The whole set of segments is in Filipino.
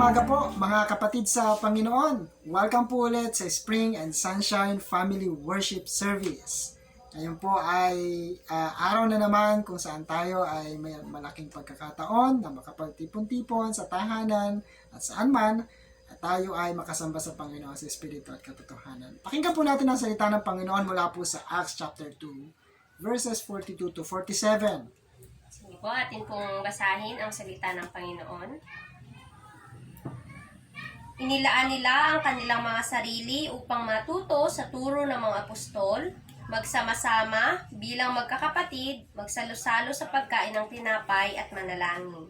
umaga po mga kapatid sa Panginoon. Welcome po ulit sa Spring and Sunshine Family Worship Service. Ngayon po ay araw na naman kung saan tayo ay may malaking pagkakataon na makapagtipon-tipon sa tahanan at saan man at tayo ay makasamba sa Panginoon sa Espiritu at katotohanan. Pakinggan po natin ang salita ng Panginoon mula po sa Acts chapter 2 verses 42 to 47. Sige po, atin pong basahin ang salita ng Panginoon. Inilaan nila ang kanilang mga sarili upang matuto sa turo ng mga apostol, magsama-sama bilang magkakapatid, magsalo-salo sa pagkain ng tinapay at manalangin.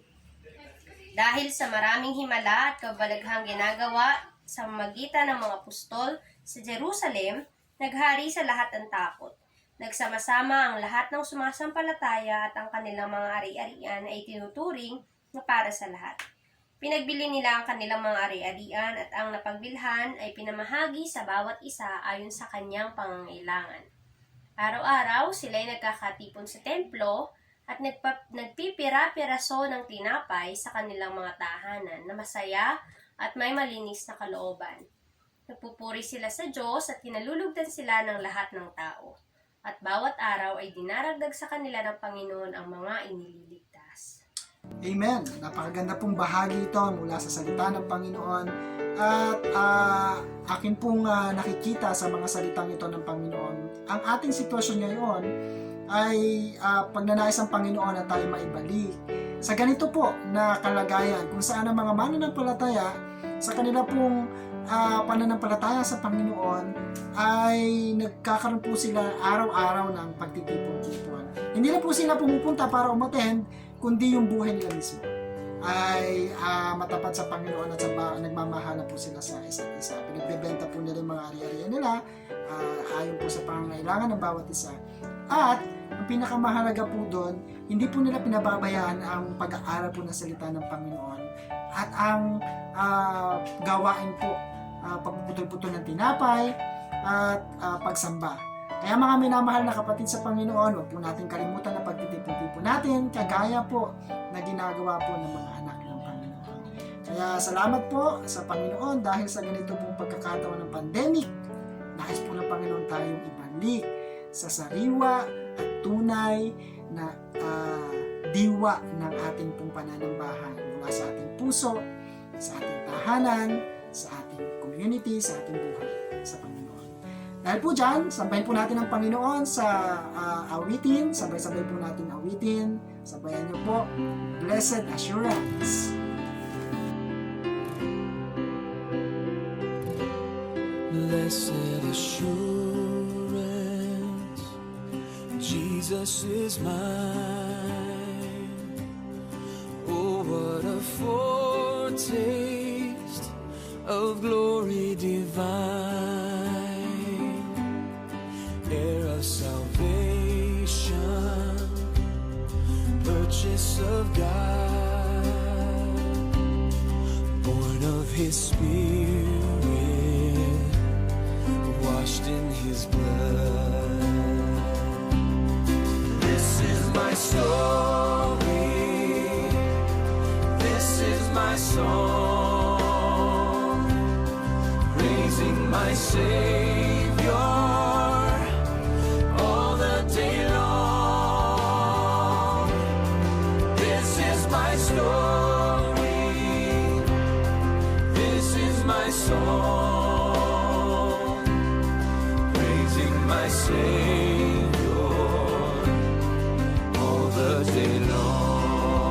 Dahil sa maraming himala at kabalaghang ginagawa sa magitan ng mga apostol sa Jerusalem, naghari sa lahat ang takot. Nagsama-sama ang lahat ng sumasampalataya at ang kanilang mga ari-arian ay tinuturing na para sa lahat. Pinagbili nila ang kanilang mga ari-arian at ang napagbilhan ay pinamahagi sa bawat isa ayon sa kanyang pangangailangan. Araw-araw sila'y nagkakatipon sa templo at nagpipira-piraso ng tinapay sa kanilang mga tahanan na masaya at may malinis na kalooban. Nagpupuri sila sa Diyos at kinalulugdan sila ng lahat ng tao. At bawat araw ay dinaragdag sa kanila ng Panginoon ang mga inililigtas. Amen. Napakaganda pong bahagi ito mula sa salita ng Panginoon at akin pong nakikita sa mga salitang ito ng Panginoon. Ang ating sitwasyon ngayon ay pagnanais ang Panginoon na tayo maibalik sa ganito po na kalagayan kung saan ang mga mananampalataya sa kanila pong pananampalataya sa Panginoon ay nagkakaroon po sila araw-araw ng pagtitipon-tipon. Hindi na po sila pumupunta para umattend, kundi yung buhay nila mismo ay matapat sa Panginoon at nagmamahala po sila sa isa't isa. Pinagbebenta po nila yung mga ari-arian nila ayon po sa pangangailangan ng bawat isa. At ang pinakamahalaga po doon, hindi po nila pinababayaan ang pag-aaral po ng salita ng Panginoon at ang gawain po, pagpuputol-putol ng tinapay at pagsamba. Kaya mga minamahal na kapatid sa Panginoon, huwag po natin kalimutan na pagtitipon-tipon natin, kagaya po na ginagawa po ng mga anak ng Panginoon. Kaya salamat po sa Panginoon dahil sa ganito pong pagkakataon ng pandemic, nais po ng Panginoon tayong ibalik sa sariwa at tunay na diwa ng ating pong pananambahan mula sa ating puso, sa ating tahanan, sa ating community, sa ating buhay sa Panginoon. Dahil po dyan, sabayin po natin ang Panginoon sa awitin, sabay-sabay po natin awitin, sabayan niyo po, Blessed Assurance. Blessed assurance, Jesus is mine. Oh, what a foretaste of glory divine, heir of salvation, purchase of God, born of His Spirit, washed in His blood. This is my story, this is my song, praising my Savior all the day long. This is my story, this is my song, my Savior all the day long.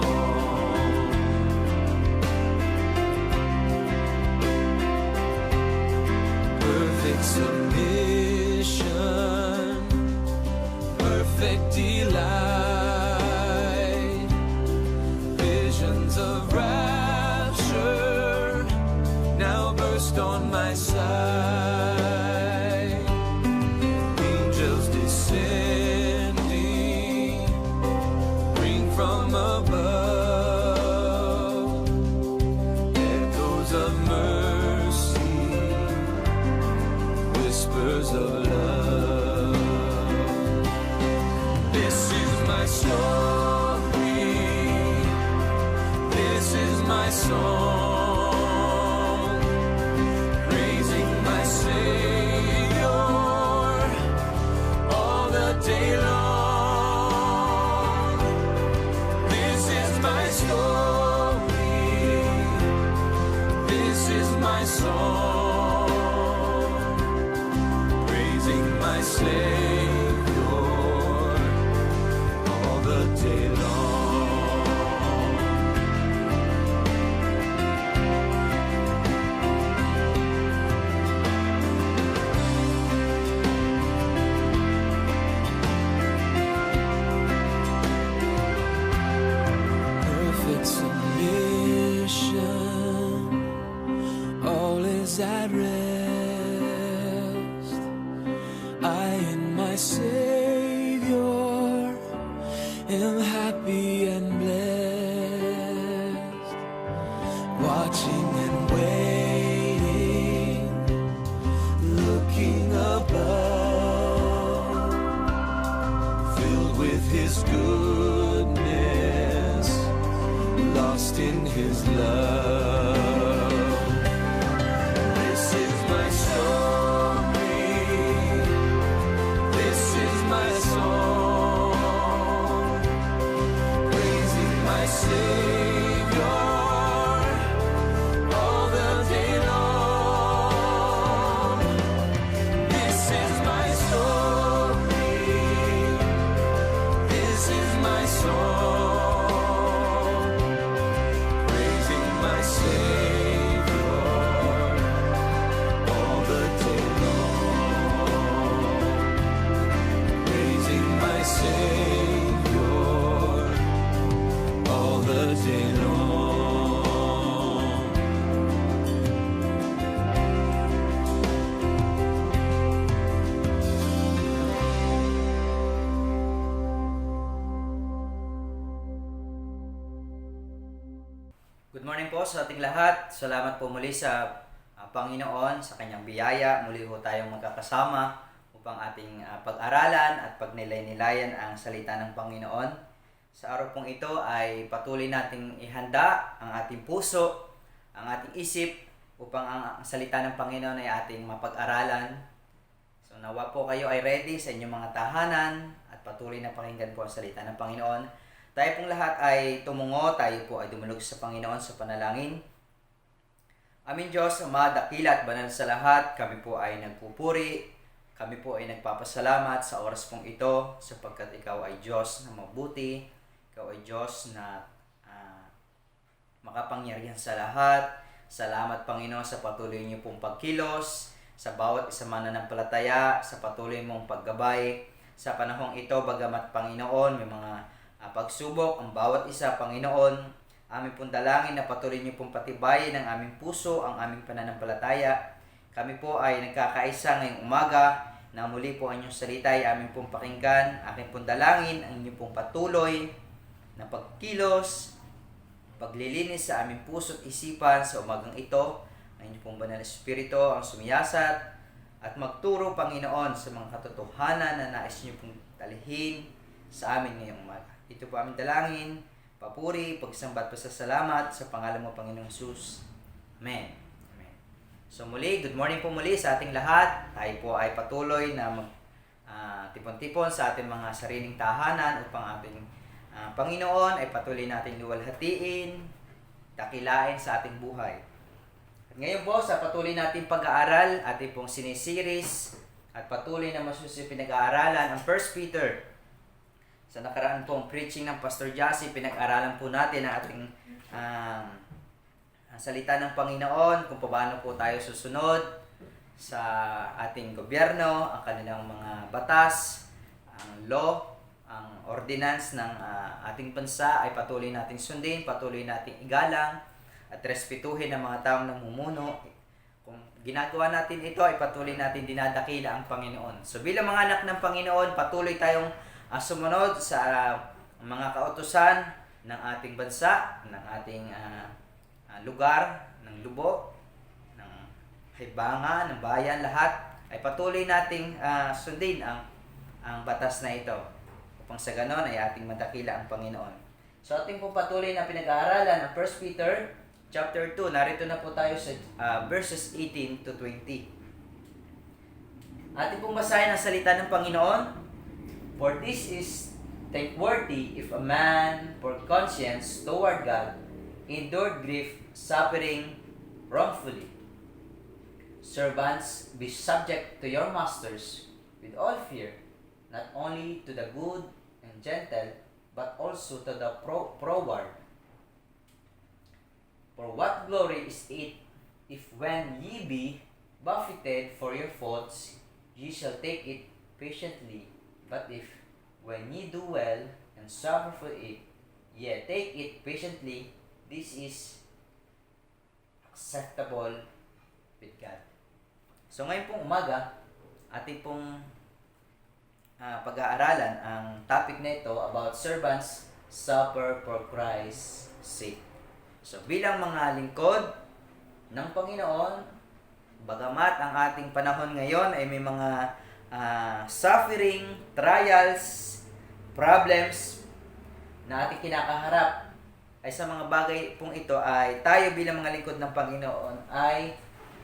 Perfect submission, perfect delight, visions of rapture now burst on my sight. Descending, bring from above, echoes of mercy, whispers of love. This is my am happy and blessed, watching and waiting, looking above, filled with His goodness, lost in His love. This is my story, this is my song, praising my Savior all the day long. This is my story, this is my song, praising my Savior all the day long, praising my Savior all the day long. Good morning po sa ating lahat. Salamat po muli sa Panginoon sa kanyang biyaya. Muli po tayong magkakasama upang ating pag-aralan at pagnilay-nilayan ang salita ng Panginoon. Sa araw pong ito ay patuloy nating ihanda ang ating puso, ang ating isip upang ang salita ng Panginoon ay ating mapag-aralan. So nawa po kayo ay ready sa inyong mga tahanan at patuloy na pakinggan po ang salita ng Panginoon. Tayo pong lahat ay tumungo, tayo po ay dumulog sa Panginoon sa panalangin. Aming Diyos, Ama, dakila at banal sa lahat, kami po ay nagpupuri, kami po ay nagpapasalamat sa oras pong ito sapagkat Ikaw ay Diyos na mabuti, Ikaw ay Diyos na makapangyarihan sa lahat. Salamat Panginoon sa patuloy niyo pong pagkilos, sa bawat isa mananampalataya, sa patuloy mong paggabay. Sa panahong ito, bagamat Panginoon, may mga pagsubok ang bawat isa, Panginoon, aming pong dalangin na patuloy niyo pong patibayin ang aming puso, ang aming pananampalataya. Kami po ay nagkakaisa ngayong umaga na muli po ang inyong salita ay aming pong pakinggan. Aking pong dalangin ang inyong pong patuloy na pagkilos, paglilinis sa aming puso at isipan sa umagang ito. Ang inyong pong banal na Espiritu ang sumiyasat at magturo, Panginoon, sa mga katotohanan na nais niyo pong talihin sa amin ngayong umaga. Ito po aming dalangin, papuri, pagsamba at pasasalamat sa pangalan mo, Panginoong Jesus. Amen. Amen. So muli, good morning po muli sa ating lahat. Tayo po ay patuloy na tipon-tipon sa ating mga sariling tahanan upang ating Panginoon ay patuloy natin luwalhatiin, dakilain sa ating buhay. At ngayon po, sa patuloy nating pag-aaral, ating pong sinisiris at patuloy na masusunod pinag-aaralan ang 1 Peter. Sa nakaraan pong preaching ng Pastor Jassy, pinag-aralan po natin ang ating salita ng Panginoon, kung paano po tayo susunod sa ating gobyerno, ang kanilang mga batas, ang law, ang ordinance ng ating bansa ay patuloy nating sundin, patuloy nating igalang at respetuhin ang mga taong namumuno. Kung ginagawa natin ito ay patuloy natin dinadakila ang Panginoon. So bilang mga anak ng Panginoon, patuloy tayong sumunod sa mga kautusan ng ating bansa, ng ating lugar, ng lubo, ng hibangan, ng bayan, lahat ay patuloy nating sundin ang batas na ito upang sa ganon ay ating madakila ang Panginoon. So ating po patuloy na pinag-aaralan ng 1 Peter chapter 2. Narito na po tayo sa verses 18 to 20. Ating pong basahin ang salita ng Panginoon. For this is thankworthy if a man for conscience toward God endured grief, suffering wrongfully. Servants, be subject to your masters with all fear, not only to the good and gentle, but also to the froward. For what glory is it if when ye be buffeted for your faults, ye shall take it patiently? But if, when ye do well and suffer for it, ye take it patiently, this is acceptable with God. So ngayon pong umaga, ating pong pag-aaralan ang topic na ito about servants suffer for Christ's sake. So bilang mga lingkod ng Panginoon, bagamat ang ating panahon ngayon ay may mga suffering, trials, problems na ating kinakaharap, ay sa mga bagay pong ito ay tayo bilang mga lingkod ng Panginoon ay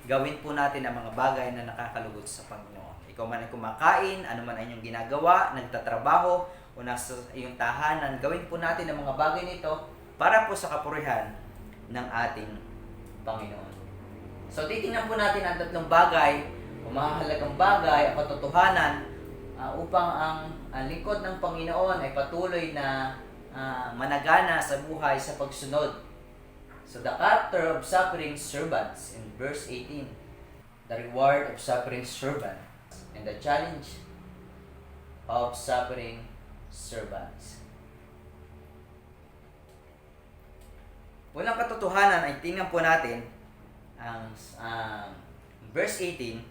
gawin po natin ang mga bagay na nakakalugod sa Panginoon. Ikaw man ay kumakain, ano man ay inyong ginagawa, nagtatrabaho, o nasa iyong tahanan, gawin po natin ang mga bagay nito para po sa kapurihan ng ating Panginoon. So, titingnan po natin ang tatlong bagay o mahalagang bagay o katotohanan upang ang lingkod ng Panginoon ay patuloy na managana sa buhay sa pagsunod. So, the character of suffering servants in verse 18. The reward of suffering servant and the challenge of suffering servants. Unang katotohanan ay tingnan po natin ang verse 18,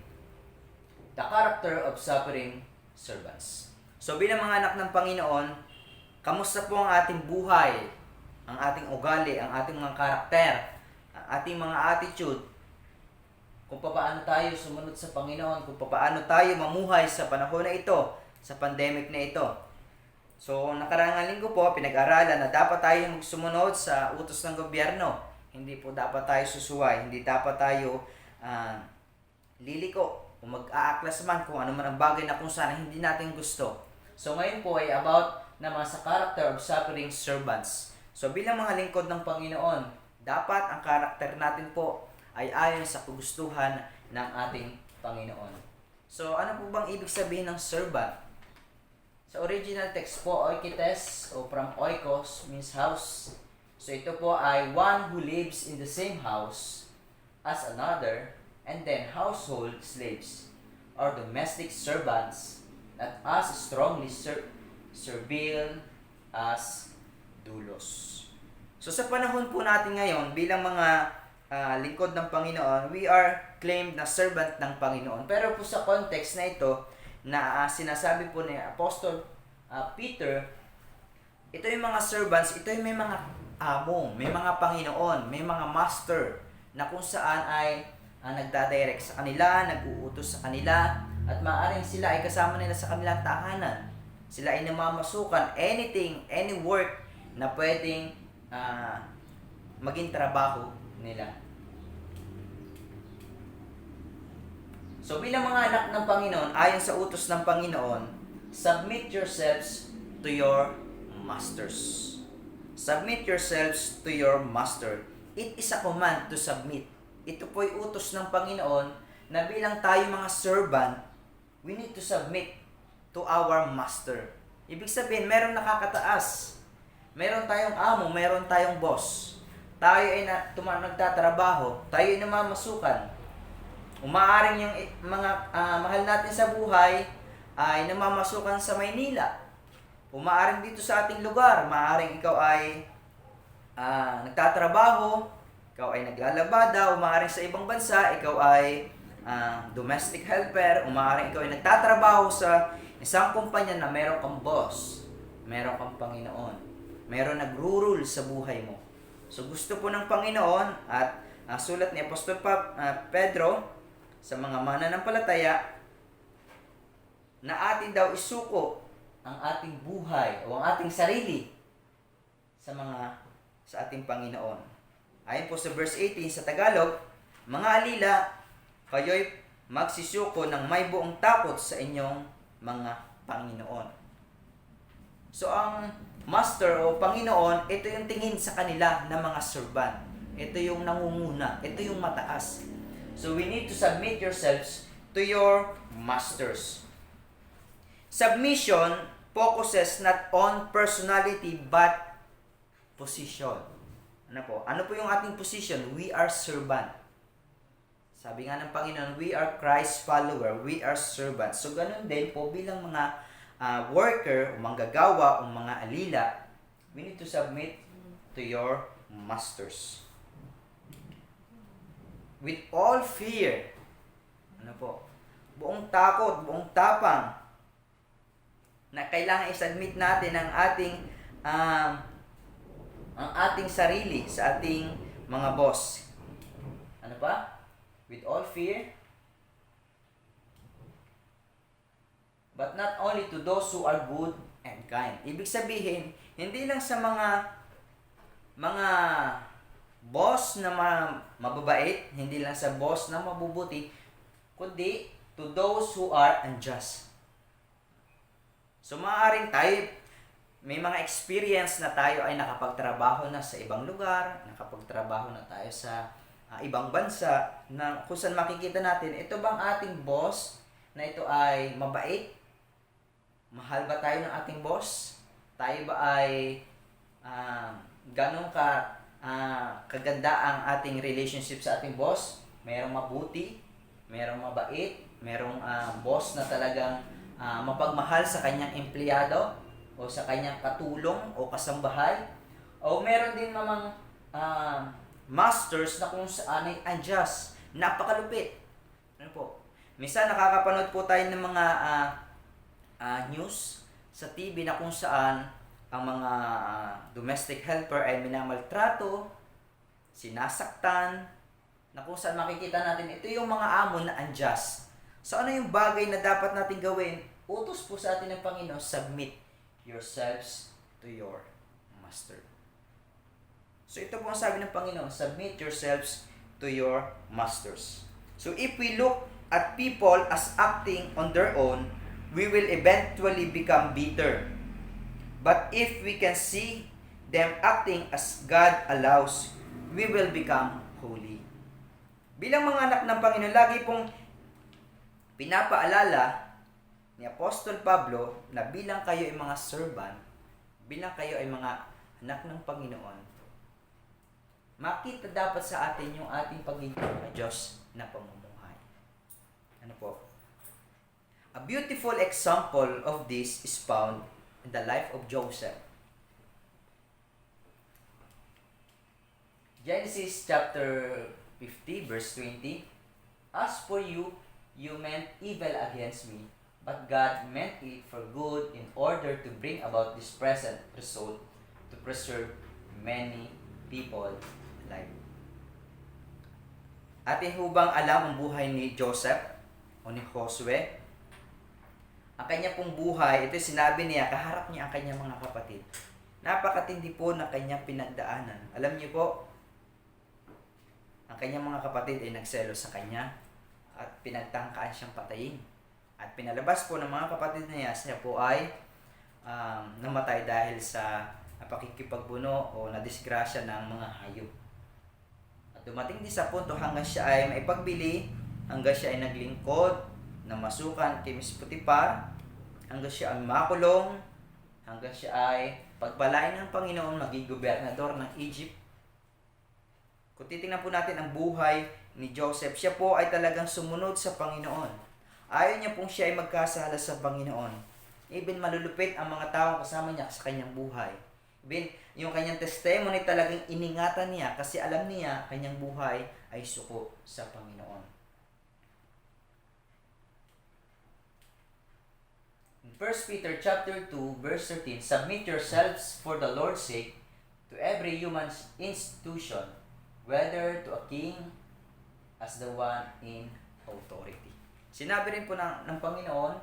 the character of suffering servants. So bilang mga anak ng Panginoon, kamusta po ang ating buhay, ang ating ugali, ang ating mga karakter, ang ating mga attitude, kung paano tayo sumunod sa Panginoon, kung paano tayo mamuhay sa panahon na ito, sa pandemic na ito. So, nakaraang linggo po, pinag-aralan na dapat tayo sumunod sa utos ng gobyerno. Hindi po dapat tayo susuway, hindi dapat tayo liliko o mag-aaklas man kung ano man ang bagay na kung saan hindi natin gusto. So, ngayon po ay about naman sa character of suffering servants. So, bilang mga lingkod ng Panginoon, dapat ang karakter natin po ay ayon sa kagustuhan ng ating Panginoon. So, ano po bang ibig sabihin ng servant? Sa original text po, oikites o from oikos means house. So, ito po ay one who lives in the same house as another, and then household slaves or domestic servants that as strongly servile as doulos. So, sa panahon po natin ngayon, bilang mga lingkod ng Panginoon, we are claimed na servant ng Panginoon. Pero po sa context na ito, na sinasabi po ni Apostle Peter, ito yung mga servants, ito yung may mga amo, may mga Panginoon, may mga master, na kung saan ay nagdadirect sa kanila, nag-uutos sa kanila, at maaaring sila ay kasama nila sa kanilang tahanan. Sila ay namamasukan anything, any work na pwedeng maging trabaho nila. So bilang mga anak ng Panginoon, ayon sa utos ng Panginoon, submit yourselves to your masters. Submit yourselves to your master. It is a command to submit. Ito po'y utos ng Panginoon na bilang tayo mga servant, we need to submit to our master. Ibig sabihin, meron nakakataas. Meron tayong amo, meron tayong boss. Tayo ay nagtatrabaho, tayo ay namamasukan. Umaaring yung mga mahal natin sa buhay ay namamasukan sa Maynila. Umaaring dito sa ating lugar, maaring ikaw ay nagtatrabaho, ikaw ay naglalabada, umaaring sa ibang bansa, ikaw ay domestic helper, umaaring ikaw ay nagtatrabaho sa isang kumpanya na meron kang boss, meron kang Panginoon, meron nagro-rule sa buhay mo. So gusto po ng Panginoon at sulat ni Apostol Pedro sa mga mananampalataya na atin daw isuko ang ating buhay o ang ating sarili sa ating Panginoon. Ayon po sa verse 18 sa Tagalog, mga alila, kayo'y magsisuko ng may buong takot sa inyong mga Panginoon. So ang master o Panginoon, ito yung tingin sa kanila na mga servant. Ito yung nangunguna, ito yung mataas. So we need to submit yourselves to your masters. Submission focuses not on personality but position. Ano po? Ano po yung ating position? We are servant. Sabi nga ng Panginoon, we are Christ follower, we are servants. So ganun din po bilang mga worker, o manggagawa, o mga alila, we need to submit to your masters. With all fear, ano po? Buong takot, buong tapang, na kailangan i-submit natin ang ating sarili sa ating mga boss. Ano pa? With all fear, but not only to those who are good and kind. Ibig sabihin, hindi lang sa mga boss na mababait, hindi lang sa boss na mabubuti, kundi to those who are unjust. So maaaring tayo, may mga experience na tayo ay nakapagtrabaho na sa ibang lugar, nakapagtrabaho na tayo sa ibang bansa, na kung saan makikita natin, ito bang ating boss na ito ay mabait? Mahal ba tayo ng ating boss? Tayo ba ay ganun kaganda ang ating relationship sa ating boss? Merong mabuti, merong mabait, merong boss na talagang mapagmahal sa kanyang empleyado o sa kanyang katulong o kasambahay, o meron din namang masters na kung saan ay unjust, napakalupit. Ano po? Minsan nakakapanood po tayo ng mga news sa TV na kung saan ang mga domestic helper ay minamaltrato, sinasaktan, na kung saan makikita natin ito yung mga amo na unjust. So ano yung bagay na dapat natin gawin? Utos po sa atin ng Panginoon, submit yourselves to your master. So ito po ang sabi ng Panginoon, submit yourselves to your masters. So if we look at people as acting on their own, we will eventually become bitter. But if we can see them acting as God allows, we will become holy. Bilang mga anak ng Panginoon, lagi pong pinapaalala ni Apostol Pablo na bilang kayo ay mga servant, bilang kayo ay mga anak ng Panginoon, makita dapat sa atin yung ating pagiging mga Diyos na pamumuhay. Ano po? A beautiful example of this is found in the life of Joseph. Genesis chapter 50 verse 20. As for you, you meant evil against me, but God meant it for good in order to bring about this present result to preserve many people alive. Atin hubang alam ang buhay ni Joseph o ni Josue? Ang kanya pong buhay, ito sinabi niya, kaharap niya ang kanyang mga kapatid. Napakatindi po na kanyang pinagdaanan. Alam niyo po, ang kanyang mga kapatid ay nagselo sa kanya at pinagtangkaan siyang patayin. At pinalabas po ng mga kapatid niya, siya po ay namatay dahil sa pakikipagbuno o nadisgrasya ng mga hayop. At dumating din sa punto hanggang siya ay maipagbili, hanggang siya ay naglingkod, na masukan kay Miss Putipar, hanggang siya ay makulong, hanggang siya ay pagpalain ng Panginoon maging gobernador ng Egypt. Kung titingnan po natin ang buhay ni Joseph, siya po ay talagang sumunod sa Panginoon. Ayaw niya pong siya ay magkasala sa Panginoon. Even malulupit ang mga taong kasama niya sa kanyang buhay. Even yung kanyang testimony talagang iningatan niya kasi alam niya kanyang buhay ay suko sa Panginoon. 1 Peter chapter 2 verse 13, submit yourselves for the Lord's sake to every human institution, whether to a king as the one in authority. Sinabi rin po ng Panginoon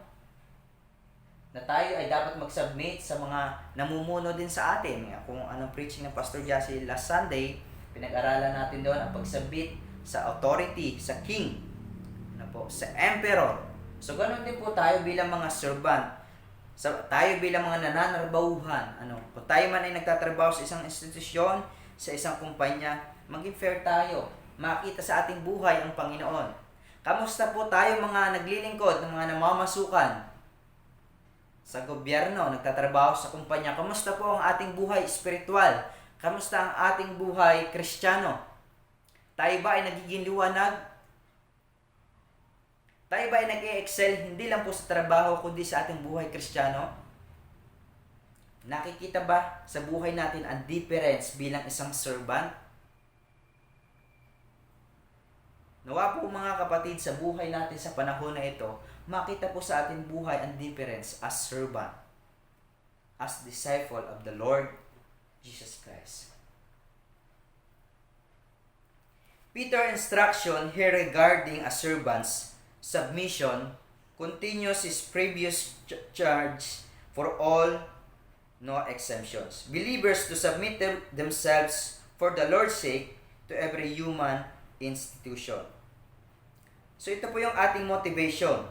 na tayo ay dapat mag-submit sa mga namumuno din sa atin. Kung anong preaching ng Pastor Jassy last Sunday, pinag-aralan natin doon ang pag-submit sa authority, sa king, ano po, sa emperor. So ganoon din po tayo bilang mga servant. Tayo bilang mga nananarbahuhan, kung tayo man ay nagtatrabaho sa isang institusyon, sa isang kumpanya, maging fair tayo. Makita sa ating buhay ang Panginoon. Kamusta po tayo mga naglilingkod, ng mga namamasukan sa gobyerno, nagtatrabaho sa kumpanya? Kamusta po ang ating buhay espiritual? Kamusta ang ating buhay kristyano? Tayo ba ay nagiging liwanag? Tayo ba ay nag-e-excel hindi lang po sa trabaho kundi sa ating buhay kristyano? Nakikita ba sa buhay natin ang difference bilang isang servant? Nawa po mga kapatid sa buhay natin sa panahon na ito, makita po sa ating buhay ang difference as servant. as disciple of the Lord Jesus Christ. Peter's instruction here regarding a servant's submission continues his previous charge for all, no exemptions. Believers to submit themselves for the Lord's sake to every human institution. So ito po yung ating motivation.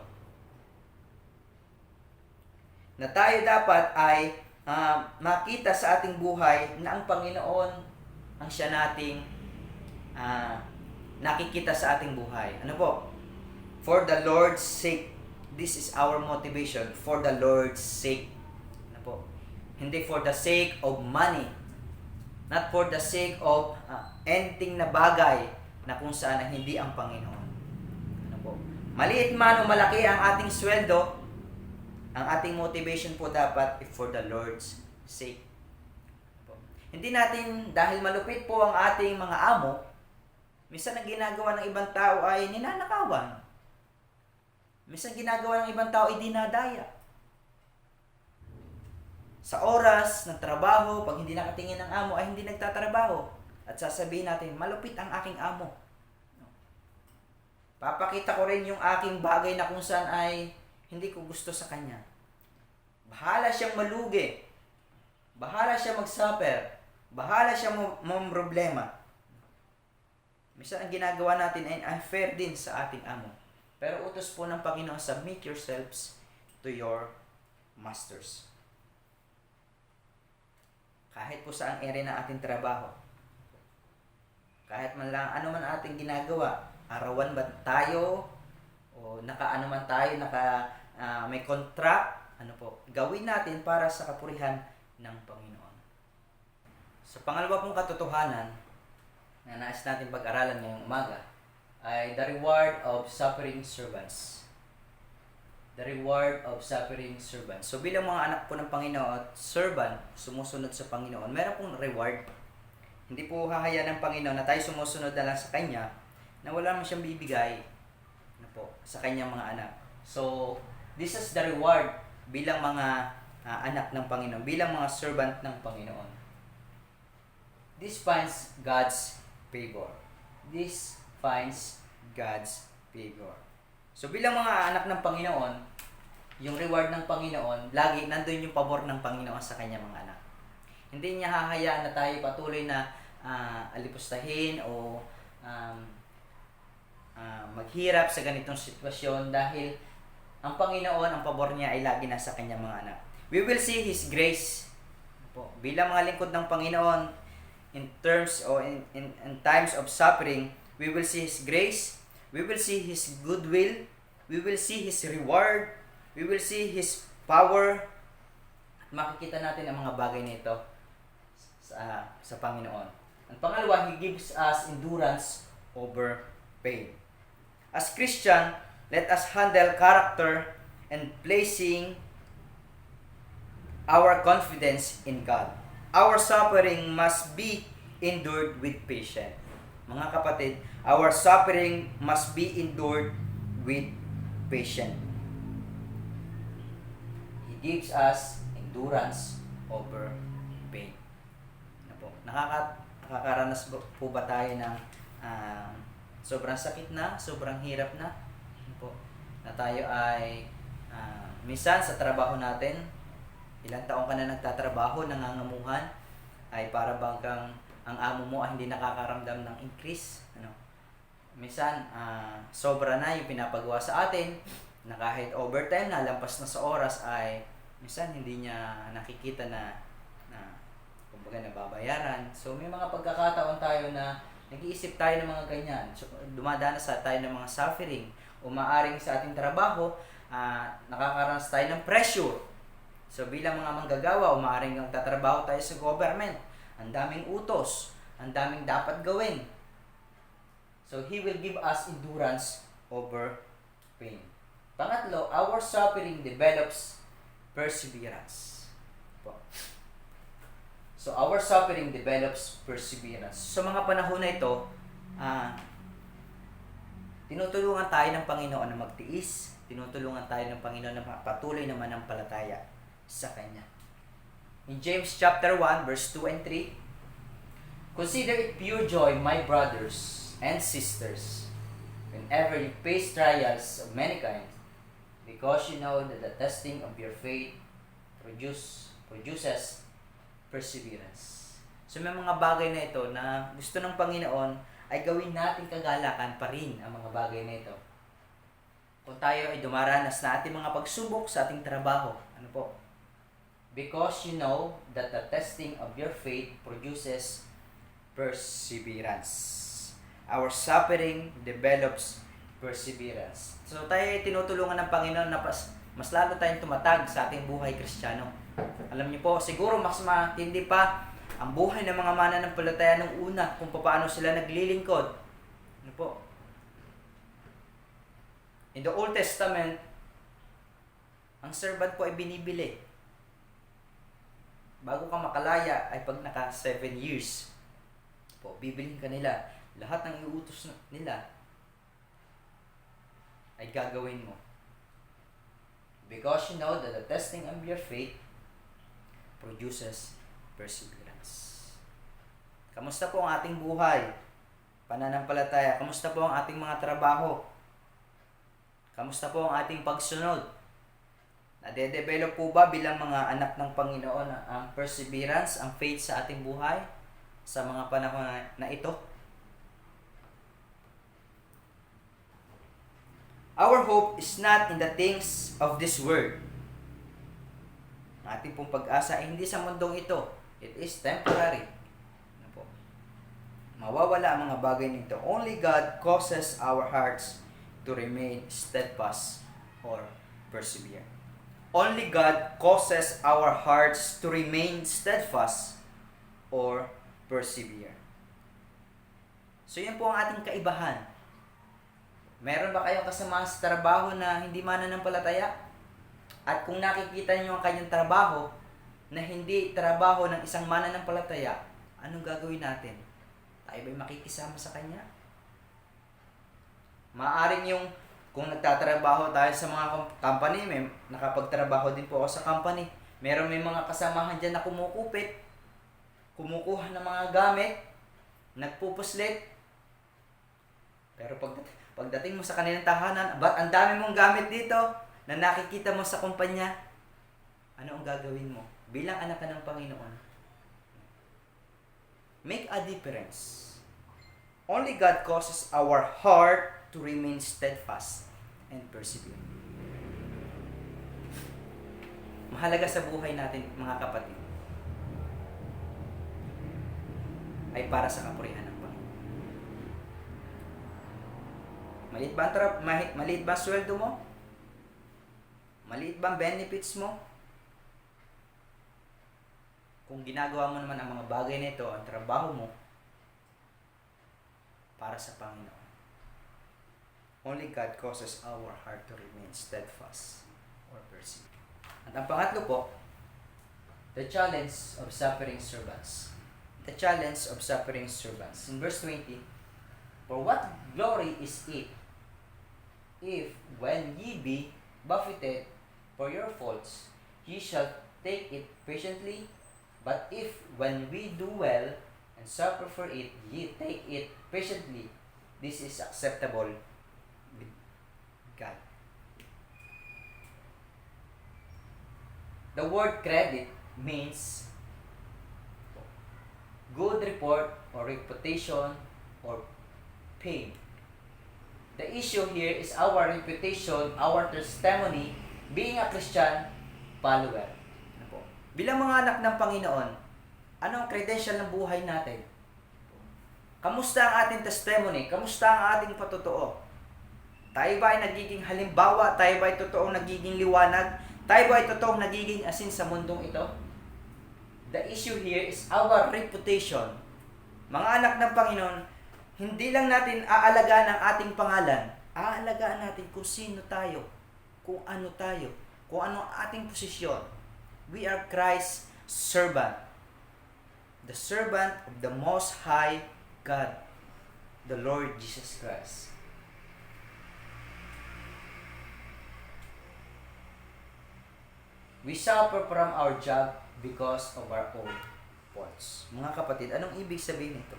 Na tayo dapat ay makita sa ating buhay na ang Panginoon ang siya nating nakikita sa ating buhay. Ano po? For the Lord's sake. This is our motivation. For the Lord's sake. Ano po? Hindi for the sake of money. Not for the sake of anything na bagay na kung saan na hindi ang Panginoon. Ano po? Maliit man o malaki ang ating sweldo, ang ating motivation po dapat for the Lord's sake. Ano po? Hindi natin, dahil malupit po ang ating mga amo, minsan ang ginagawa ng ibang tao ay ninanakawan. Minsan ginagawa ng ibang tao ay dinadaya. Sa oras ng trabaho, pag hindi nakatingin ng amo, ay hindi nagtatrabaho. At sasabihin natin, malupit ang aking amo. Papakita ko rin yung aking bagay na kung saan ay hindi ko gusto sa kanya. Bahala siyang malugi. Bahala siya mag-suffer. Bahala siya problema. Minsan ang ginagawa natin ay unfair din sa ating amo. Pero utos po ng Panginoon, submit yourselves to your masters. Kahit po saang area ng ating trabaho. Kahit man lang ano man ating ginagawa, arawan ba tayo o nakaano man tayo, may contract, ano po, gawin natin para sa kapurihan ng Panginoon. Sa pangalawa pong katotohanan na nais natin pag-aralan ngayong umaga ay the reward of suffering servants. The reward of suffering servants. So bilang mga anak po ng Panginoon at servant, sumusunod sa Panginoon, meron pong reward. Hindi po hahayaan ng Panginoon na tayo sumusunod na lang sa Kanya na wala naman siyang bibigay po, sa Kanyang mga anak. So, this is the reward bilang mga anak ng Panginoon, bilang mga servant ng Panginoon. This finds God's favor. This finds God's favor. So bilang mga anak ng Panginoon, yung reward ng Panginoon, lagi nandun yung pabor ng Panginoon sa kanya mga anak. Hindi niya hahayaan na tayo patuloy na alipustahin o maghirap sa ganitong sitwasyon dahil ang Panginoon, ang pabor niya ay lagi nasa kanyang mga anak. We will see His grace po. Bilang mga lingkod ng Panginoon, in terms or in times of suffering, we will see His grace, we will see His goodwill, we will see His reward, we will see His power. At makikita natin ang mga bagay nito sa Panginoon. Ang pangalawa, He gives us endurance over pain. As Christian, let us handle character and placing our confidence in God. Our suffering must be endured with patience. Mga kapatid, our suffering must be endured with patience. He gives us endurance over pain. Nakakaranas po ba tayo ng sobrang sakit na, sobrang hirap na? Na tayo ay minsan sa trabaho natin, ilang taon ka na nagtatrabaho, nangangamuhan, ay para bang kang ang amo mo ay hindi nakakaramdam ng increase. Minsan, sobra na yung pinapagawa sa atin, na kahit overtime na, lampas na sa oras, ay minsan hindi niya nakikita na kumbaga nababayaran. So may mga pagkakataon tayo na nag-iisip tayo ng mga ganyan. So, dumadanas tayo ng mga suffering, o maaring sa ating trabaho, nakakaranas tayo ng pressure. So bilang mga manggagawa, o maaaring nagtatrabaho tayo sa government, ang daming utos, ang daming dapat gawin. So He will give us endurance over pain. Pangatlo, our suffering develops perseverance. So our suffering develops perseverance. Sa mga panahon na ito, tinutulungan tayo ng Panginoon na magtiis, tinutulungan tayo ng Panginoon na patuloy naman ang palataya sa Kanya. In James chapter 1, verse 2 and 3, consider it pure joy, my brothers and sisters, whenever you face trials of many kinds, because you know that the testing of your faith produces perseverance. So may mga bagay na ito na gusto ng Panginoon ay gawin natin kagalakan pa rin ang mga bagay na ito. Kung tayo ay dumaranas na ating mga pagsubok sa ating trabaho, ano po? Because you know that the testing of your faith produces perseverance. Our suffering develops perseverance. So tayo ay tinutulungan ng Panginoon na mas lalo tayong tumatag sa ating buhay Kristiyano. Alam niyo po, siguro mas matindi pa ang buhay ng mga mananampalataya nung una kung paano sila naglilingkod. Ano po? In the Old Testament, ang servant po ay binibili. Bago ka makalaya ay pag naka 7 years, po, bibilhin ka nila. Lahat ng iuutos nila ay gagawin mo. Because you know that the testing of your faith produces perseverance. Kamusta po ang ating buhay? Pananampalataya. Kamusta po ang ating mga trabaho? Kamusta po ang ating pagsunod? Nade-develop po ba bilang mga anak ng Panginoon ang perseverance, ang faith sa ating buhay sa mga panahon na ito? Our hope is not in the things of this world. Ang ating pong pag-asa ay hindi sa mundong ito. It is temporary. Ano po? Mawawala ang mga bagay nito. Only God causes our hearts to remain steadfast or persevere. Only God causes our hearts to remain steadfast or persevere. So yun po ang ating kaibahan. Meron ba kayong kasama sa trabaho na hindi mananampalataya? At kung nakikita niyo ang kanyang trabaho na hindi trabaho ng isang mananampalataya, anong gagawin natin? Tayo ba'y makikisama sa kanya? Maaring yung kung nagtatrabaho tayo sa mga company, may nakapagtrabaho din po ako sa company. May mga kasamahan dyan na kumukupit, kumukuha ng mga gamit, nagpupuslit. Pero pagdating mo sa kanilang tahanan, ba't ang dami mong gamit dito na nakikita mo sa kumpanya? Ano ang gagawin mo bilang anak ka ng Panginoon? Make a difference. Only God causes our heart to remain steadfast and persevere. Mahalaga sa buhay natin, mga kapatid, ay para sa kapurihan ng Panginoon. Maliit ba ang sweldo mo? Maliit ba ang benefits mo? Kung ginagawa mo naman ang mga bagay na ito, ang trabaho mo, para sa Panginoon. Only God causes our heart to remain steadfast or persevere. At ang pangatlo po, the challenge of suffering servants. The challenge of suffering servants. In verse 20, for what glory is it if when ye be buffeted for your faults, ye shall take it patiently? But if when we do well and suffer for it, ye take it patiently, this is acceptable with God. The word credit means good report or reputation or fame. The issue here is our reputation, our testimony, being a Christian follower. Ano po? Bilang mga anak ng Panginoon, ano ang credential ng buhay natin? Kamusta ang ating testimony? Kamusta ang ating patotoo? Tayo ba ay nagiging halimbawa? Tayo ba ay totoong nagiging liwanag? Tayo ba ay totoong nagiging asin sa mundong ito? The issue here is our reputation. Mga anak ng Panginoon, hindi lang natin aalagaan ang ating pangalan. Aalagaan natin kung sino tayo, kung ano tayo, kung ano ang ating posisyon. We are Christ's servant. The servant of the Most High God, the Lord Jesus Christ. We suffer from our job because of our own faults. Mga kapatid, anong ibig sabihin nito?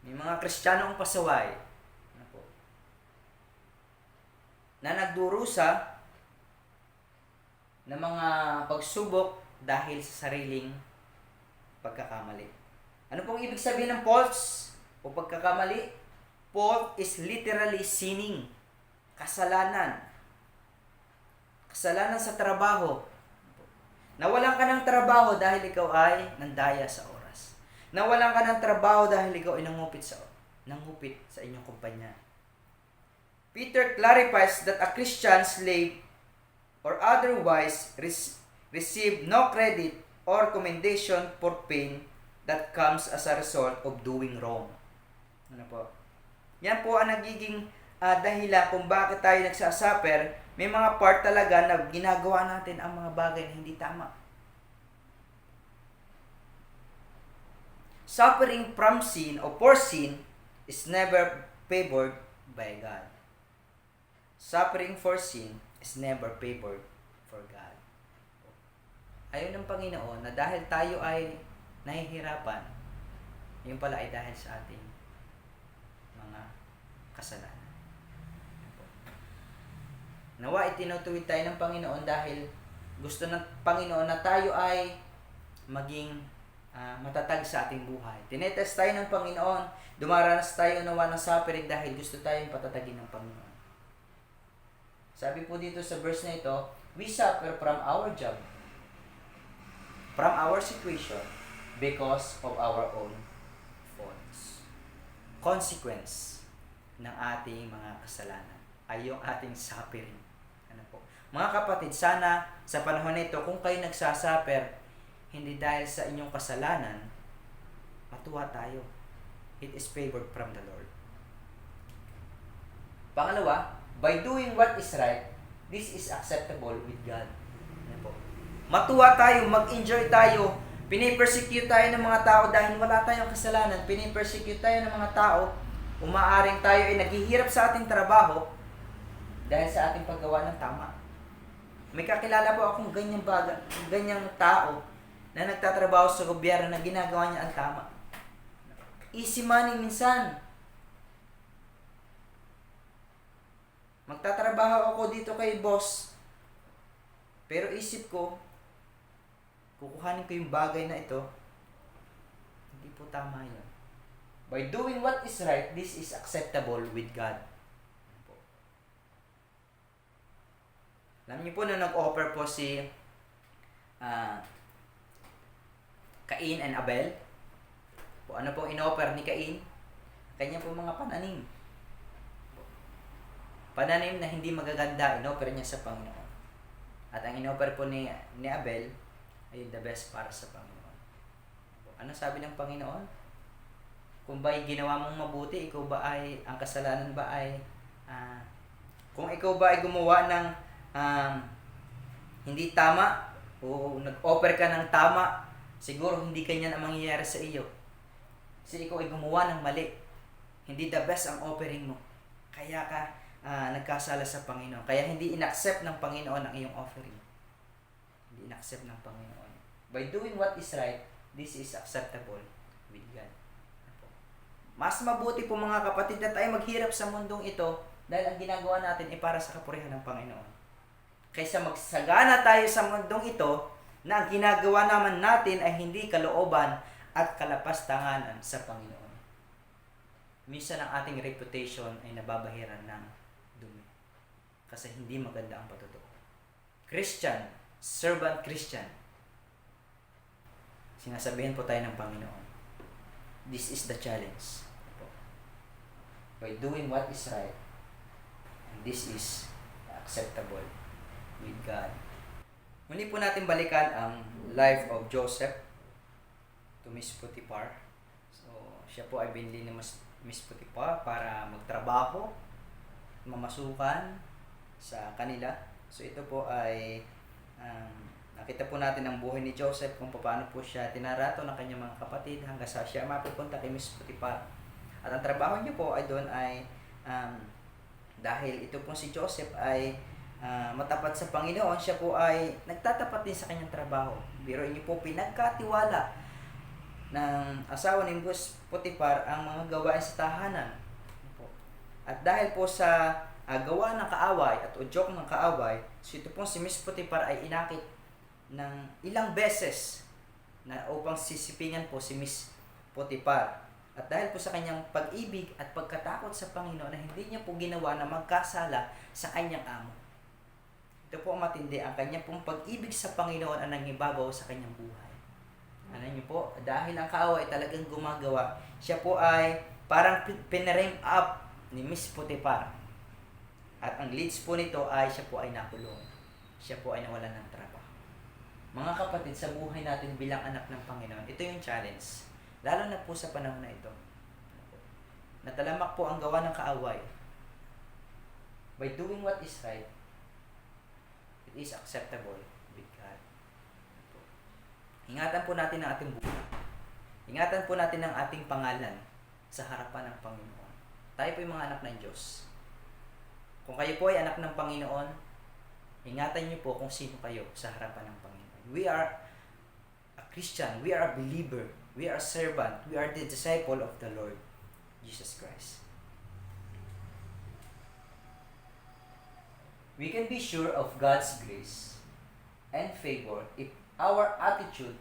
May mga Kristiyano ang pasaway na nagdurusa ng mga pagsubok dahil sa sariling pagkakamali. Ano pong ibig sabihin ng faults o pagkakamali? Fault is literally sinning. Kasalanan. Kasalanan sa trabaho. Nawalan ka ng trabaho dahil ikaw ay nandaya sa oras. Nawalan ka ng trabaho dahil ikaw ay nangupit sa inyong kumpanya. Peter clarifies that a Christian slave or otherwise receive no credit or commendation for pain that comes as a result of doing wrong. Ano po? Yan po ang nagiging dahilan kung bakit tayo nagsasuffer. May mga part talaga na ginagawa natin ang mga bagay na hindi tama. Suffering from sin or for sin is never favored by God. Suffering for sin is never favored for God. Ayaw ng Panginoon na dahil tayo ay nahihirapan, yun pala ay dahil sa ating mga kasalanan. Nawa itinutuwid tayo ng Panginoon dahil gusto ng Panginoon na tayo ay maging matatag sa ating buhay. Tinetest tayo ng Panginoon, dumaranas tayo nawa ng suffering dahil gusto tayong patatagin ng Panginoon. Sabi po dito sa verse na ito, we suffer from our job, from our situation, because of our own faults. Consequence ng ating mga kasalanan ay yung ating suffering. Ano po? Mga kapatid, sana sa panahon nito, kung kayo nagsasuffer, hindi dahil sa inyong kasalanan, matuwa tayo. It is favored from the Lord. Pangalawa, by doing what is right, this is acceptable with God. Ano po? Matuwa tayo, mag-enjoy tayo, pinipersecute tayo ng mga tao dahil wala tayong kasalanan, pinipersecute tayo ng mga tao, umaaring tayo ay naghihirap sa ating trabaho dahil sa ating paggawa ng tama. May kakilala po akong ganyang tao na nagtatrabaho sa gobyerno na ginagawa niya ang tama. Easy money minsan. Magtatrabaho ako dito kay boss, pero isip ko, kukuhanin ko yung bagay na ito, hindi po tama yun. By doing what is right, this is acceptable with God. Alam niyo po na nag-offer po si Cain and Abel. Po, ano pong in-offer ni Cain? Kanya po mga pananim. Pananim na hindi magaganda, in-offer niya sa Panginoon. At ang in-offer po ni Abel ay the best para sa Panginoon. Ano sabi ng Panginoon? Kung ba'y ginawa mong mabuti, ikaw ba ay, ang kasalanan ba ay, kung ikaw ba ay gumawa ng hindi tama, o nag-offer ka ng tama, siguro hindi ganyan ang mangyayari sa iyo. Kasi ikaw ay gumawa ng mali. Hindi the best ang offering mo. Kaya ka nagkasala sa Panginoon. Kaya hindi in-accept ng Panginoon ang iyong offering. Hindi in-accept ng Panginoon. By doing what is right, this is acceptable with God. Mas mabuti po mga kapatid na tayo maghirap sa mundong ito dahil ang ginagawa natin ay para sa kapurihan ng Panginoon. Kaysa magsagana tayo sa mundong ito na ang ginagawa naman natin ay hindi kalooban at kalapastanganan sa Panginoon. Minsan ang ating reputation ay nababahiran ng dumi. Kasi hindi maganda ang patutuo. Christian, servant Christian. Sinasabihan po tayo ng Panginoon. This is the challenge. By doing what is right, and this is acceptable with God. Muli po natin balikan ang life of Joseph to Miss Potiphar. So, siya po ay binili ni Miss Potiphar para magtrabaho, mamasukan sa kanila. So, ito po ay nakita po natin ang buhay ni Joseph kung paano po siya tinarato ng kanyang mga kapatid hanggang sa siya mapupunta kay Miss Potiphar. At ang trabaho niya po ay doon ay dahil ito po si Joseph ay matapat sa Panginoon, siya po ay nagtatapat din sa kanyang trabaho. Biruin niyo po, pinagkatiwala ng asawa ni Boss Potiphar ang mga gawain sa tahanan. At dahil po sa gawa ng kaaway at udyok ng kaaway, so ito pong si Miss Potiphar ay inakit ng ilang beses na upang sisipingan po si Miss Potiphar. At dahil po sa kanyang pag-ibig at pagkatakot sa Panginoon na hindi niya po ginawa na magkasala sa kanyang amo. Ito po ang matindi, ang kanyang pong pag-ibig sa Panginoon ang nangibabaw sa kanyang buhay. Ano niyo po, dahil ang kaaway talagang gumagawa, siya po ay parang pinarame up ni Miss Potiphar. At ang leads po nito ay siya po ay nakulong. Siya po ay nawalan ng trabaho. Mga kapatid, sa buhay natin bilang anak ng Panginoon, ito yung challenge. Lalo na po sa panahon na ito. Natalamak po ang gawa ng kaaway. By doing what is right, it is acceptable with God. Ingatan po natin ang ating buhay. Ingatan po natin ang ating pangalan sa harapan ng Panginoon. Tayo po yung mga anak ng Diyos. Kung kayo po ay anak ng Panginoon, ingatan niyo po kung sino kayo sa harapan ng Panginoon. We are a Christian. We are a believer. We are a servant. We are the disciple of the Lord Jesus Christ. We can be sure of God's grace and favor if our attitude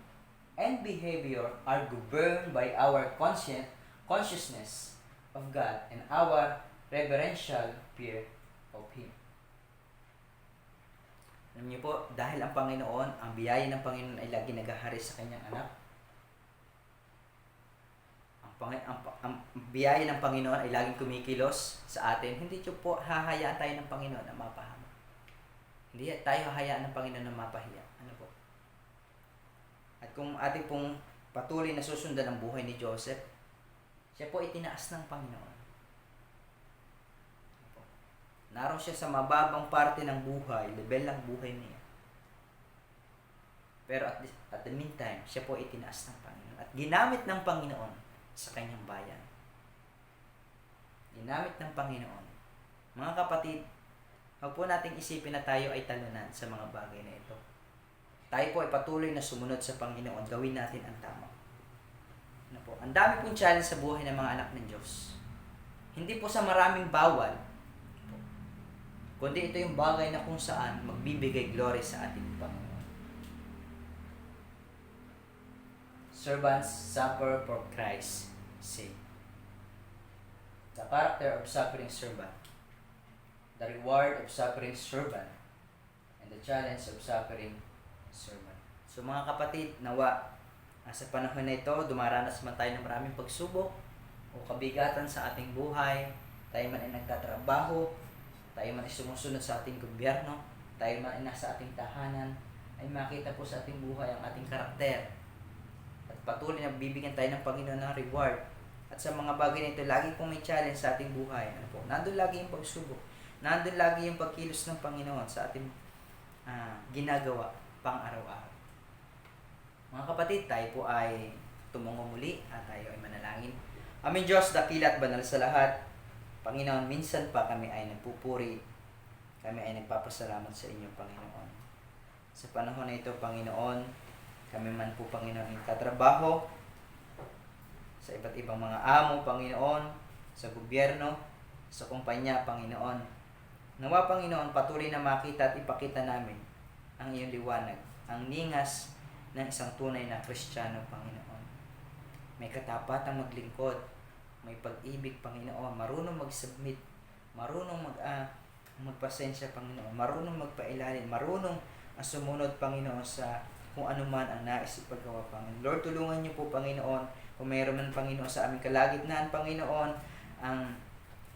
and behavior are governed by our consciousness of God and our reverential fear of Him. Alam niyo po, dahil ang Panginoon, ang biyaya ng Panginoon ay lagi naghahari sa kanyang anak. Ang biyaya ng Panginoon ay laging kumikilos sa atin. Hindi po hahayaan tayo ng Panginoon na mapahamak. Hindi tayo hahayaan ng Panginoon na mapahiya. Ano po? At kung ating pong patuloy na susundan ang buhay ni Joseph, siya po itinaas ng Panginoon. Ano po? Naroon siya sa mababang parte ng buhay, level ng buhay niya. Pero at the meantime, siya po itinaas ng Panginoon. At ginamit ng Panginoon sa kanyang bayan. Ginamit ng Panginoon. Mga kapatid, huwag po nating isipin na tayo ay talunan sa mga bagay na ito. Tayo po ay patuloy na sumunod sa Panginoon. Gawin natin ang tama. Ano po? Ang dami pong challenge sa buhay ng mga anak ng Diyos. Hindi po sa maraming bawal, kundi ito yung bagay na kung saan magbibigay glory sa ating Panginoon. Servants suffer for Christ's sake. The character of suffering servant, the reward of suffering servant, and the challenge of suffering servant. So mga kapatid, nawa sa panahon na ito, dumaranas man tayo ng maraming pagsubok o kabigatan sa ating buhay, tayo man ay nagtatrabaho, tayo man ay sumusunod sa ating gobyerno, tayo man ay nasa ating tahanan, ay makita po sa ating buhay ang ating karakter. At patuloy na bibigyan tayo ng Panginoon ng reward. At sa mga bagay na ito, lagi pong may challenge sa ating buhay. Ano po? Nandun lagi yung pagsubok. Nandun lagi yung pagkilos ng Panginoon sa ating ginagawa pang araw-araw. Mga kapatid, tayo po ay tumungo muli at tayo ay manalangin. Aming Diyos, dakila at banal sa lahat. Panginoon, minsan pa kami ay nagpupuri. Kami ay nagpapasalamat sa inyo, Panginoon. Sa panahon na ito, Panginoon, kami man po, Panginoon, nagtatrabaho sa iba't ibang mga amo, Panginoon, sa gobyerno, sa kumpanya, Panginoon. Nawa, Panginoon, patuloy na makita at ipakita namin ang iyong liwanag, ang ningas ng isang tunay na Kristiyano, Panginoon. May katapatang maglingkod, may pag-ibig, Panginoon, marunong mag-submit, marunong magpasensya, Panginoon, marunong magpailalim, marunong sumunod, Panginoon, sa kung ano man ang nais ipagawa, Panginoon. Lord, tulungan niyo po, Panginoon, kung mayroon man, Panginoon, sa aming kalagitnaan, Panginoon, ang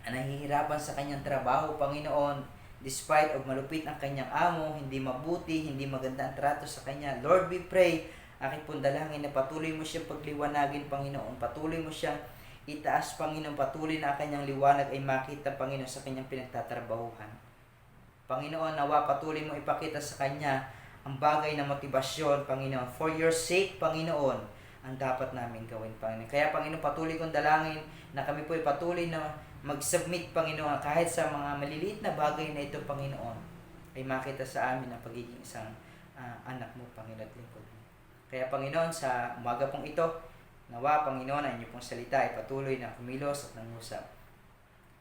nahihirapan sa kanyang trabaho, Panginoon, despite of malupit ang kanyang amo, hindi mabuti, hindi maganda ang trato sa kanya. Lord, we pray, aking pong dalangin na patuloy mo siyang pagliwanagin, Panginoon. Patuloy mo siyang itaas, Panginoon. Patuloy na ang kanyang liwanag ay makita, Panginoon, sa kanyang pinagtatrabahuhan. Panginoon, nawa patuloy mo ipakita sa kanya ang bagay na motibasyon, Panginoon. For your sake, Panginoon, ang dapat namin gawin, Panginoon. Kaya, Panginoon, patuloy kong dalangin na kami po ay patuloy na mag-submit, Panginoon, kahit sa mga maliliit na bagay na ito, Panginoon. ay makita sa amin ang pagiging isang anak mo, Panginoon, at lingkod mo. Kaya Panginoon, sa umaga pong ito, nawa Panginoon, ang inyong pong salita ay patuloy na kumilos at nangusap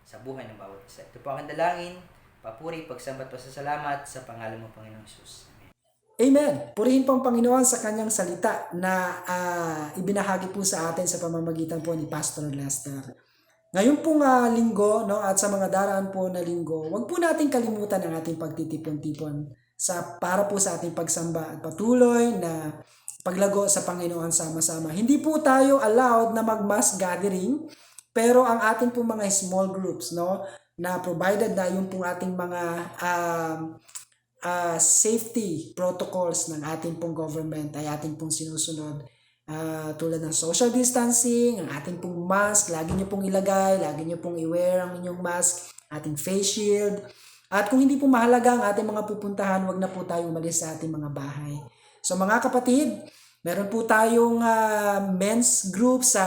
sa buhay ng bawat isa. Ito po ang dalangin, papuri, pagsambat, pasasalamat sa pangalan mo, Panginoong Jesus. Amen. Purihin po ang Panginoon sa kanyang salita na ibinahagi po sa atin sa pamamagitan po ni Pastor Lester. Ngayon pong linggo, no, at sa mga daraan po na linggo, wag po natin kalimutan ang ating pagtitipon-tipon para po sa ating pagsamba at patuloy na paglago sa Panginoon sama-sama. Hindi po tayo allowed na mag-mass gathering, pero ang ating po mga small groups, no, na provided na yung pong ating mga safety protocols ng ating pong government ay ating pong sinusunod. Tulad ng social distancing, ang ating pong mask, lagi nyo pong ilagay, lagi nyo pong i-wear ang inyong mask, ating face shield. At kung hindi po mahalaga ang ating mga pupuntahan, wag na po tayo umalis sa ating mga bahay. So mga kapatid, meron po tayong men's group sa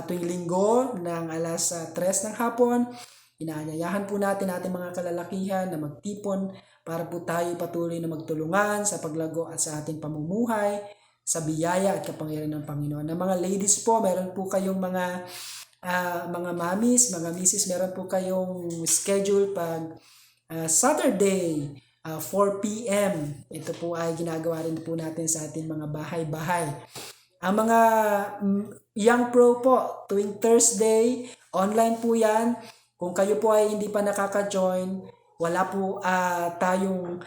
tuwing linggo ng alas 3 ng hapon. Inaanyayahan po natin ating mga kalalakihan na magtipon para po tayo patuloy na magtulungan sa paglago at sa ating pamumuhay, sa biyaya at kapangyarihan ng Panginoon. Ng mga ladies po, meron po kayong mga mamis, mga misis, meron po kayong schedule pag Saturday, 4 p.m. Ito po ay ginagawa rin po natin sa ating mga bahay-bahay. Ang mga young pro po, tuwing Thursday, online po yan. Kung kayo po ay hindi pa nakaka-join, wala po tayong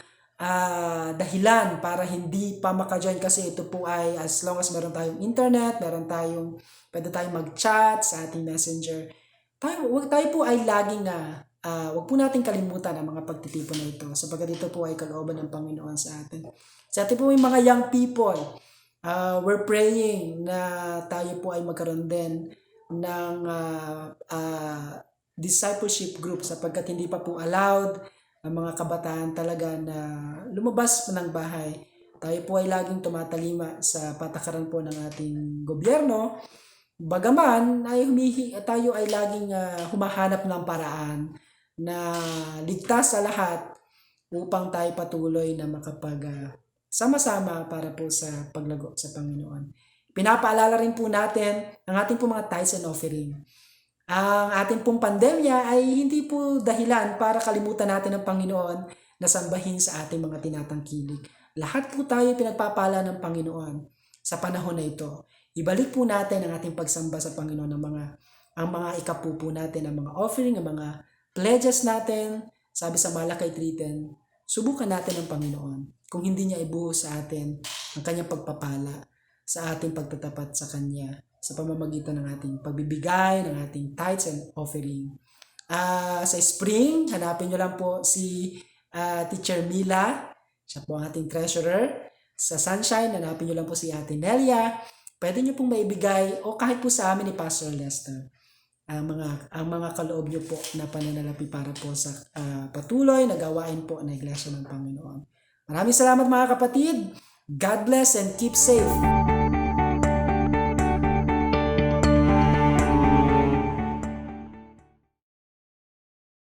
dahilan para hindi pa maka-join kasi ito po ay as long as meron tayong internet, pwede tayong mag-chat sa ating messenger. Tayo po ay laging wag po natin kalimutan ang mga pagtitipon na ito sapagkat ito po ay kalooban ng Panginoon sa atin. Sa atin po yung mga young people, we're praying na tayo po ay magkaroon din ng discipleship group sapagkat hindi pa po allowed ang mga kabataan talaga na lumabas ng bahay. Tayo po ay laging tumatalima sa patakaran po ng ating gobyerno. Bagaman ay tayo ay laging humahanap ng paraan na ligtas sa lahat upang tayo patuloy na sama-sama para po sa paglago sa Panginoon. Pinapaalala rin po natin ang ating po mga tithes and offering. Ang ating pong pandemya ay hindi po dahilan para kalimutan natin ang Panginoon na sambahin sa ating mga tinatangkilik. Lahat po tayo pinagpapala ng Panginoon sa panahon na ito. Ibalik po natin ang ating pagsamba sa Panginoon ang mga ikapupo natin, ang mga offering, ang mga pledges natin. Sabi sa Malakay 3:10, subukan natin ang Panginoon kung hindi niya ibuhos sa atin ang kanyang pagpapala sa ating pagtatapat sa Kanya sa pamamagitan ng ating pagbibigay, ng ating tithes and offering. Sa spring, hanapin nyo lang po si Teacher Mila. Siya po ang ating treasurer. Sa sunshine, hanapin nyo lang po si Ate Nelia. Pwede nyo pong maibigay o kahit po sa amin ni Pastor Lester ang mga kaloob nyo po na pananalapi para po sa patuloy na gawain po ng Iglesia ng Panginoon. Maraming salamat mga kapatid. God bless and keep safe.